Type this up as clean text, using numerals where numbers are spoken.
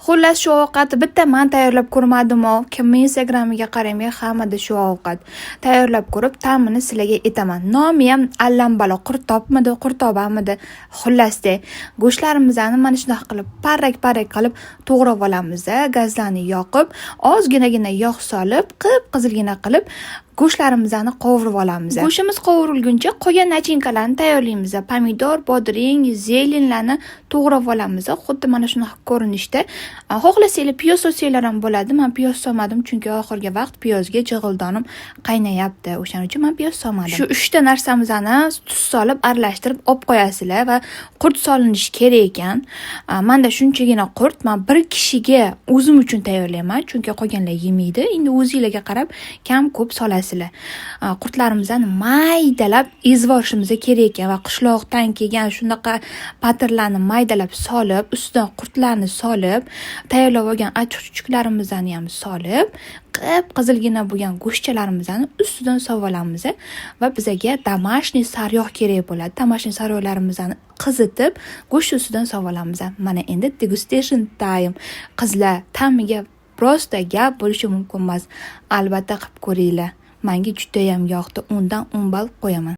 Xullas shu ovqatni bitta men tayyorlab ko'rmadim-u. Kimning Instagramiga qaramay hammada shu ovqat tayyorlab ko'rib, ta'mini sizlarga aytaman. Nomi ham allambalo qurtobmidi, qurtobamidi, xullas-da. Go'shtlarimizni mana shunaqa qilib parrak-parrak qilib to'g'rab olamiz. Gazlarni yoqib, ozginagina yog' solib, qip-qizilgina qilib go'shtlarimizni qovurib olamiz. Go'shtimiz qovurilguncha qolgan nachinkalarni tayyorlaymiz. Pomidor, bodring, zelenlarni to'g'rab olamiz. Xuddi mana shunaqa ko'rinishda. Xohlasanglar piyoz solsanglar ham bo'ladi. Men piyoz solmadim chunki oxirgi vaqt piyozga jig'ildonim qaynayapti. O'shaning uchun men piyoz solmadim. Shu 3 ta narsamizni tuz solib aralashtirib olib qo'yasizlar va qurt solinishi kerak ekan. Menda shunchagina qurt, men bir kishiga o'zim uchun tayyorlayman, chunki qolganlar yemaydi. Endi o'zingizlarga qarab kam ko'p solasiz. Qurtlarimizni maydalab ezib olishimiz kerak ekan va qishloqdan kelgan shunaqa patirlarni maydalab solib, ustidan qurtlarni solib, tayyorlab olgan achchiq-chuchuklarimizni ham solib, qip-qizilgina bo'lgan go'shtchalarimizni ustidan sovolamiz va bizga домашний sariyog' kerak bo'ladi. Домашний sariyog'larimizni qizitib, go'sht ustidan sovolamiz. Mana endi degustation time. Qizlar, ta'miga prosta gap bo'lishi mumkin emas. Albatta qilib ko'ringlar. Menga juda ham yoqdi. 10 dan 10 ball qo'yaman.